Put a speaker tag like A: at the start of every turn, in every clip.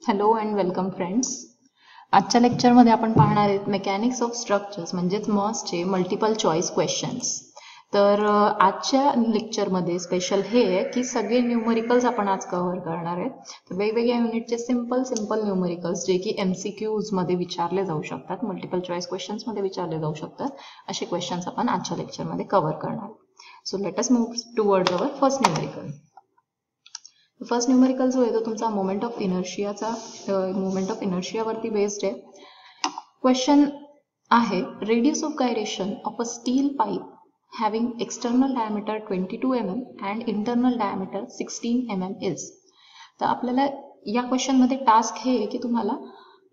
A: Hello and welcome friends. आजच्या लेक्चरमध्ये आपण पाहणार आहेत मेकॅनिक्स ऑफ स्ट्रक्चर्स म्हणजेच मॉसचे मल्टिपल चॉईस क्वेश्चन्स. तर आजच्या लेक्चरमध्ये स्पेशल हे आहे की सगळे न्यूमरिकल्स आपण आज कव्हर करणार आहेत. तर वेगवेगळ्या युनिटचे सिंपल न्यूमरिकल्स जे की MCQs मध्ये विचारले जाऊ शकतात, मल्टिपल चॉईस क्वेश्चन्समध्ये विचारले जाऊ शकतात, असे क्वेश्चन्स आपण आजच्या लेक्चरमध्ये कव्हर करणार आहोत. So let us move towards our first numerical. First numerical जो आहे तो तुमचा मोमेंट ऑफ इनर्शियावरती बेस्ड आहे. क्वेश्चन आहे radius of gyration of a steel pipe having external diameter 22 mm and internal diameter 16 mm is. तर आपल्याला या क्वेश्चनमध्ये टास्क हे आहे की तुम्हाला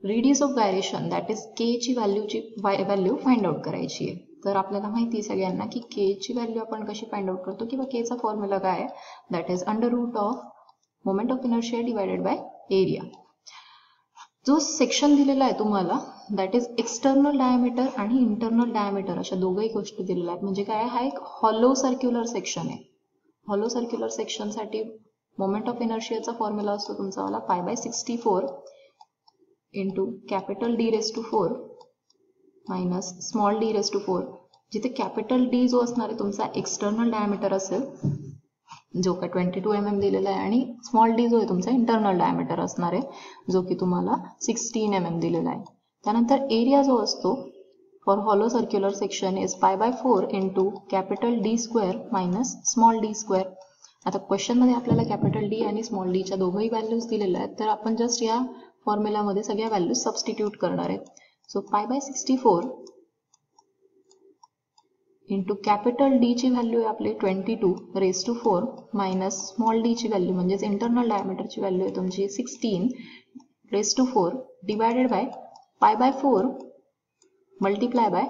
A: radius of gyration that is K ची व्हॅल्यू फाइंड आउट करायची आहे. तर आपल्याला माहिती आहे सगळ्यांना की के ची व्हॅल्यू आपण कशी फाइंड आउट करतो किंवा के चा फॉर्म्युला काय आहे, that is under root of moment of inertia divided by area. जो सेक्शन दिलेला आहे तुम्हाला दॅट इज एक्सटर्नल डायमीटर आणि इंटरनल डायमीटर अशा दोघही गोष्टी दिलेल्या आहेत. म्हणजे काय, हा एक हॉलो सर्क्युलर सेक्शन आहे. हॉलो सर्क्युलर सेक्शनसाठी मोमेंट ऑफ इनर्शियाचा फॉर्म्युला असतो तुमचा वाला π/64 into capital D⁴ minus small d⁴, जिथे कॅपिटल डी जो असणार आहे तुमचा एक्सटर्नल डायमीटर असेल जो का 22 mm दिलेला आहे, आणि स्मॉल डी जो आहे तुमचा इंटरनल डायमीटर असणार आहे जो की तुम्हाला 16 mm दिलेला आहे. त्यानंतर एरिया जो असतो for hollow circular section is π/4 into capital D² minus small d². आता क्वेश्चनमध्ये आपल्याला कॅपिटल डी आणि स्मॉल डीच्या दोघंही व्हॅल्यूज दिलेल्या आहेत, तर आपण जस्ट या फॉर्म्युलामध्ये सगळ्या व्हॅल्यूज सबस्टिट्यूट करणार आहेत. सो π/64 इंटू कॅपिटल डी ची व्हॅल्यू आहे आपली 22⁴ मायनस स्मॉल डी ची व्हॅल्यू म्हणजेच इंटरनल डायमीटरची व्हॅल्यू आहे तुमची 16⁴ divided by π/4 multiply by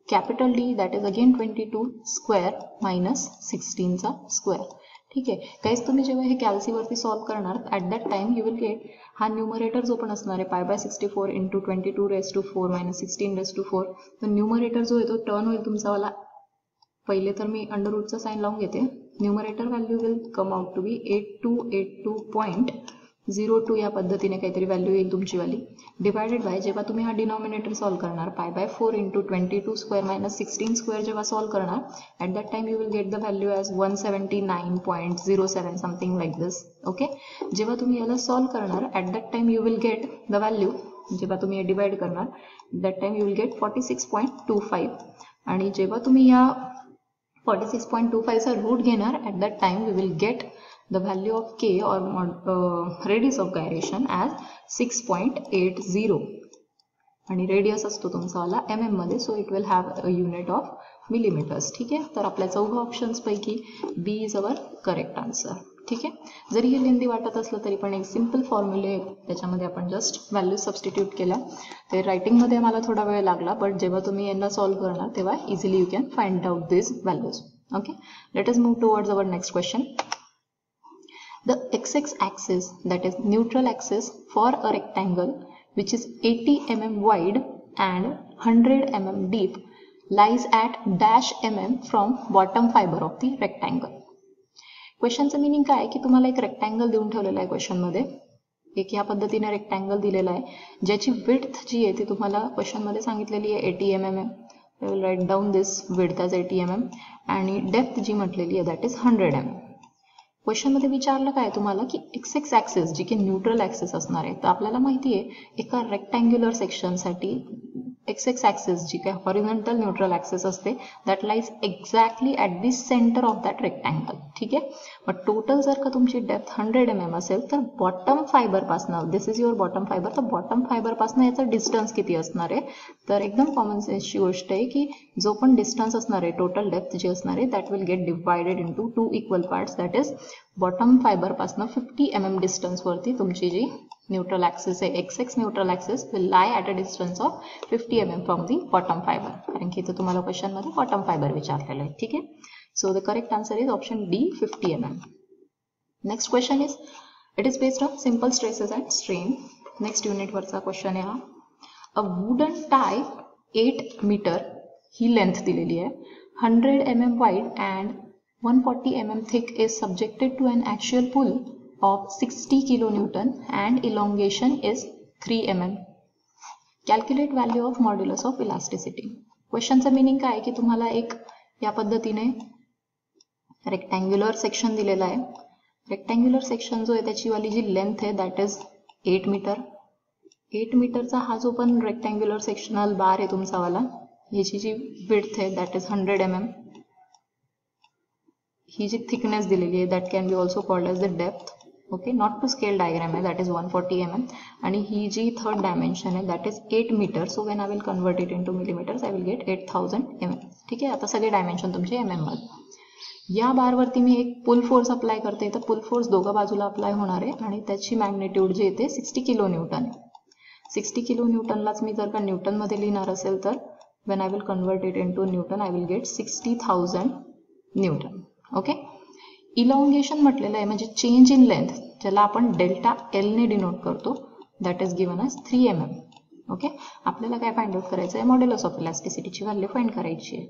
A: capital D that is again 22² minus 16 चा स्क्वेअर. ठीक आहे गाईज, तुम्ही जेव्हा हे कॅल्सीवरती सॉल्व्ह करणार at that time you will get हा न्यूमरेटर जो पण असणार आहे π/64 इंटू 22⁴ मायनस 16⁴. तर न्यूमरेटर जो आहे तो टर्न होईल तुमचा वाला. पहिले तर मी अंडर रूटचा साइन लावून घेते. Numerator value will come out to be 8282.02 या पद्धतीने काहीतरी व्हॅल्यू येईल तुमची वाली, डिवायडेड बाय जेव्हा तुम्ही हा डिनॉमिनेटर सॉल्व्ह करणार π/4 इंटू 22² मायनस 16² जेव्हा सॉल्व्ह करणार at that time you will get the value as 179.07 something like this. Okay, जेव्हा तुम्ही याला सॉल्व्ह करणार at that time you will get the value, जेव्हा तुम्ही हे डिवाइड करणार that time you will get 46.25. आणि जेव्हा तुम्ही या 46.25 चा रूट घेणार at that time you will get the value of K or radius of gyration as 6.80 आणि रेडियस असतो तुमचा वाला MM मध्ये, so it will have a unit of millimetres. ठीक आहे, तर आपल्या चौघा ऑप्शन्स पैकी बी इज अवर करेक्ट आन्सर. ठीक आहे, जरी हे लेंदी वाटत असलं तरी पण एक सिंपल फॉर्म्युले त्याच्यामध्ये आपण जस्ट व्हॅल्यू सबस्टिट्यूट केल्या. ते रायटिंगमध्ये मला थोडा वेळ लागला, बट जेव्हा तुम्ही यांना सॉल्व्ह करणार तेव्हा easily you can find out this values. Okay, late us move towards our next question. The XX axis, that is neutral axis for a rectangle which is 80 mm wide and 100 mm deep lies at dash mm from bottom fiber of the rectangle. क्वेश्चनचं meaning काय की तुम्हाला एक rectangle देऊन ठेवलेला आहे क्वेश्चनमध्ये. एक या पद्धतीने रेक्टँगल दिलेला आहे ज्याची विड्थ जी आहे ती तुम्हाला क्वेश्चनमध्ये सांगितलेली आहे 80 mm आहे. I will write down this width as 80 mm आणि डेप्थ जी म्हटलेली आहे दॅट इज 100 mm. क्वेश्चनमध्ये विचारलं काय तुम्हाला की XX ॲक्सिस जी की न्यूट्रल ॲक्सिस असणार आहे. तर आपल्याला माहिती आहे एका रेक्टँग्युलर सेक्शनसाठी XX ॲक्सिस जी काय हॉरिझॉन्टल न्यूट्रल ॲक्सिस असते that lies exactly at the centre of that rectangle. ठीक आहे, मग टोटल जर का तुमची डेप्थ 100 mm असेल तर बॉटम फायबरपासनं, this is your bottom fiber, तर बॉटम फायबरपासनं याचं डिस्टन्स किती असणार आहे. तर एकदम कॉमन सेन्सची गोष्ट आहे की जो पण डिस्टन्स असणार आहे, टोटल डेप्थ जी असणार आहे that will get divided into 2 equal parts. That is bottom फायबरपासनं 50 mm डिस्टन्सवरती तुमची जी न्यूट्रल ॲक्सिस आहे XX neutral axis will lie at a distance of 50 mm from the bottom fiber, कारण की इथे तुम्हाला क्वेश्चनमध्ये बॉटम फायबर विचारलेलं आहे. ठीक आहे, so the correct answer is option D 50 mm. Next question is it is based on simple stresses and strain. Next युनिटवरचा question आहे हा. अ वुडन टाय 8 मीटर ही लेंथ दिलेली आहे, 100 mm wide and 140 mm thick is subjected to an axial pull of 60 kilonewton and elongation is 3 mm. Calculate value of modulus of elasticity. क्वेश्चनचं meaning काय की तुम्हाला एक या पद्धतीने रेक्टँग्युलर सेक्शन दिलेला आहे. रेक्टँग्युलर सेक्शन जो आहे त्याची वाली जी लेंथ आहे दॅट इज 8 मीटर. 8 मीटरचा हा जो पण रेक्टँग्युलर सेक्शनल बार आहे तुमचा वाला, याची जी विड्थ आहे दॅट इज 100 mm. ही जी थिकनेस दिलेली आहे that can be also called as the depth. Okay, not to scale diagram आहे दॅट इज 140 mm. आणि ही जी थर्ड डायमेन्शन आहे that is 8 metre. So when I will convert it into millimetres I will get 8000 mm. ठीक आहे, आता सगळे dimension तुमचे mm मध्ये. या बारवरती मी एक पुल फोर्स अप्लाय करते, तर पुल फोर्स दोघा बाजूला अप्लाय होणार आहे आणि त्याची मॅग्निट्यूड जी येते 60 किलो न्यूटन आहे. 60 किलो न्यूटनलाच मी जर का न्यूटनमध्ये लिहिणार असेल तर when I will convert it into newton I will get 60,000 newton. Okay, elongation म्हटलेलं आहे म्हणजे चेंज इन लेंथ, ज्याला आपण डेल्टा एल ने डिनोट करतो, that is given as 3 mm. Okay, आपल्याला काय फाइंड आउट करायचं आहे, मॉड्युलस ऑफ इलास्टिसिटीची व्हॅल्यू फाइंड करायची आहे.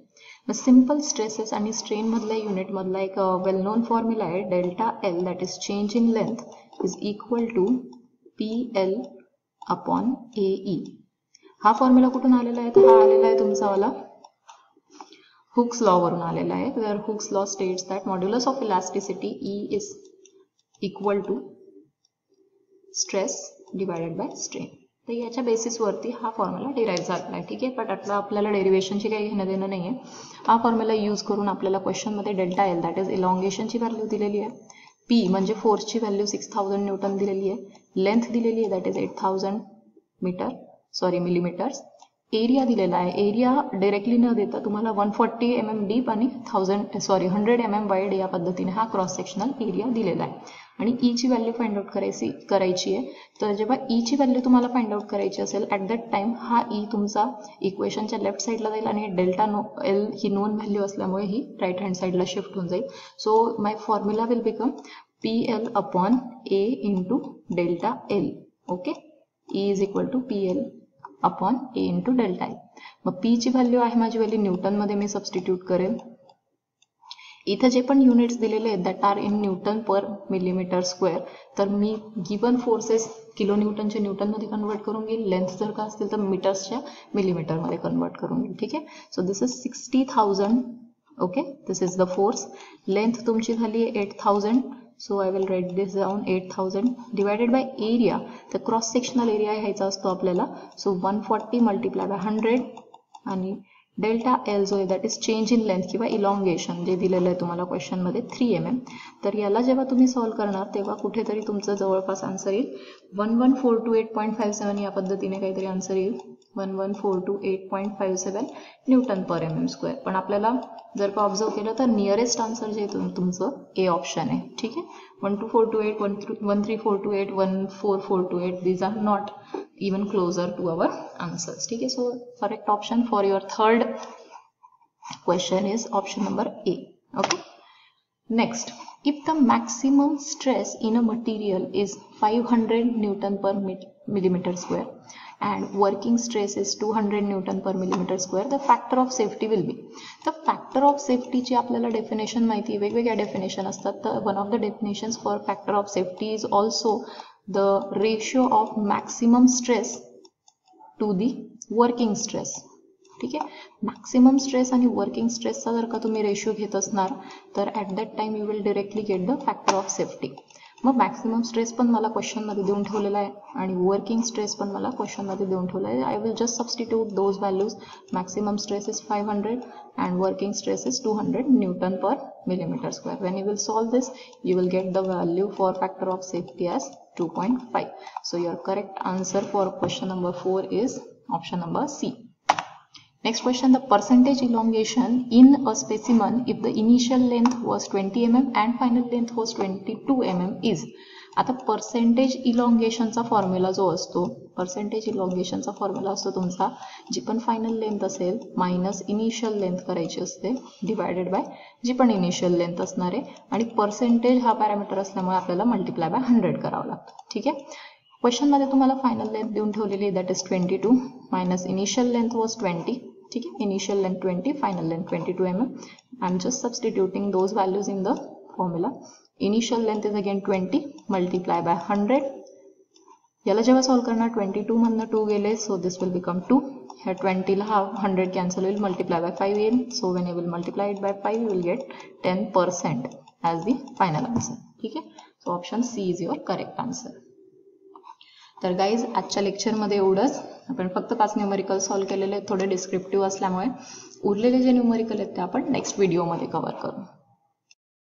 A: मग सिंपल स्ट्रेसेस आणि स्ट्रेन मधल्या युनिट मधला एक वेल नोन फॉर्म्युला आहे, delta L that is change in length is equal to PL upon AE. हा फॉर्म्युला कुठून आलेला आहे, तर हा आलेला आहे तुमचा वाला हुक्स लॉ वरून आलेला आहे. Where Hooke's law states that modulus of elasticity E is equal to stress divided by strain. तर याच्या बेसिसवरती हा फॉर्म्युला डिराईव्ह झालेला आहे. ठीक आहे, बट आता आपल्याला डेरिव्हेशनची काही घेणं देणं नाही आहे. हा फॉर्म्युला यूज करून आपल्याला क्वेश्चनमध्ये डेल्टा एल दॅट इज इलॉंगेशनची व्हॅल्यू दिलेली आहे, पी म्हणजे फोर्सची व्हॅल्यू 6000 न्यूटन दिलेली आहे, लेंथ दिलेली आहे दॅट इज 8000 मिलीमीटर्स, एरिया दिलेला आहे. एरिया डायरेक्टली न देता तुम्हाला 140 mm डीप आणि 100 mm वाईड या पद्धतीने हा क्रॉस सेक्शनल एरिया दिलेला आहे. आणि ई ची व्हॅल्यू फाइंड आउट करायची आहे. तर जेव्हा ई ची व्हॅल्यू तुम्हाला फाइंड आउट करायची असेल ॲट दॅट टाइम हा ई तुमचा इक्वेशनच्या लेफ्ट साईडला जाईल आणि डेल्टा एल ही नोन व्हॅल्यू असल्यामुळे ही राईट हँड साईडला शिफ्ट होऊन जाईल. So my formula will become PL upon A into delta L. Okay, E is equal to PL upon A into delta L. मग पी ची व्हॅल्यू आहे माझी व्हॅल्यू न्यूटनमध्ये मी सबस्टिट्यूट करेल. इथं जे पण युनिट्स दिलेले आहेत that are in newton per millimetre square, तर मी गिवन फोर्सेस किलो न्यूटनचे न्यूटनमध्ये कन्वर्ट करून घेईल, लेंथ जर का असतील तर मीटर्सच्या मिलीमीटरमध्ये कन्वर्ट करून घेईल. ठीक आहे, so this is 60,000. Okay, this is the force. Length तुमची झाली आहे 8000. So I will write this down 8000 divided by area. तर क्रॉस सेक्शनल एरिया घ्यायचा असतो आपल्याला. सो 140 मल्टिप्लाय बाय 100 आणि डेल्टा एल जो आहे that is change in length किंवा इलॉंगेशन जे दिलेलं आहे तुम्हाला क्वेश्चनमध्ये 3 mm. तर याला जेव्हा तुम्ही सॉल्व्ह करणार तेव्हा कुठेतरी तुमचं जवळपास आन्सर येईल 11428.57 या पद्धतीने काहीतरी आन्सर येईल. 11428.57 न्यूटन पर mm स्क्वेअर. पण आपल्याला जर का ऑब्झर्व केलं तर नियरेस्ट आन्सर जे तुमचं ए ऑप्शन आहे. ठीक आहे, 12428, 13428, 14428 these are not even closer to our answers. ठीक है, so correct option for your third question is option number A. Okay, next, if the maximum stress in a material is 500 Newton per millimeter square and working stress is 200 Newton per millimeter square, the factor of safety will be. The factor of safety ची आपल्याला definition माहिती, वेगवेगळ्या definition असतात. तर one of the definitions for factor of safety is also the ratio of maximum stress to the working stress. ठीक आहे, maximum stress आणि working स्ट्रेसचा जर का तुम्ही रेशिओ घेत असणार तर at that time you will directly get the factor of safety. मग मॅक्सिमम स्ट्रेस पण मला क्वेश्चनमध्ये देऊन ठेवलेला आहे आणि वर्किंग स्ट्रेस पण मला क्वेश्चनमध्ये देऊन ठेवला आहे. I will just substitute those values. Maximum stress is 500 and working stress is 200 Newton per millimeter square. When you will solve this, you will get the value for factor of safety as 2.5. So your correct answer for question number 4 is option number C. Next question, the percentage elongation in a specimen if the initial length was 20 mm and final length was 22 mm is. आता percentage इलॉंगेशनचा formula जो असतो, percentage इलॉंगेशनचा formula असतो तुमचा, जी पण final length असेल minus initial length करायची असते divided by जी पण इनिशियल लेंथ असणार आहे आणि पर्सेंटेज हा पॅरामीटर असल्यामुळे आपल्याला मल्टिप्लाय बाय 100 करावं लागतं. ठीक आहे, क्वेश्चनमध्ये तुम्हाला फायनल लेंथ देऊन ठेवलेली आहे that is 22 minus initial length was 20. ठीक आहे, initial length 20, final length 22 mm. I am just substituting those values in the formula. Initial length is again 20 multiply by 100. याला जेव्हा सॉल्व करणार 22 मधनं 2 गेले सो दिस विल बिकम 2. ह्या 20 ला हा 100 कॅन्सल होईल मल्टिप्लाय बाय 5 येईल. So when you will multiply it by 5 you will get 10% as the final answer. ठीक आहे. So option C is your correct answer. तर गाईज आजच्या लेक्चरमध्ये एवढंच. आपण फक्त 5 न्यूमेरिकल सॉल्व केलेले आहेत, थोडे डिस्क्रिप्टिव्ह असल्यामुळे. उरलेले जे न्यूमेरिकल आहेत ते आपण नेक्स्ट व्हिडिओमध्ये कव्हर करू.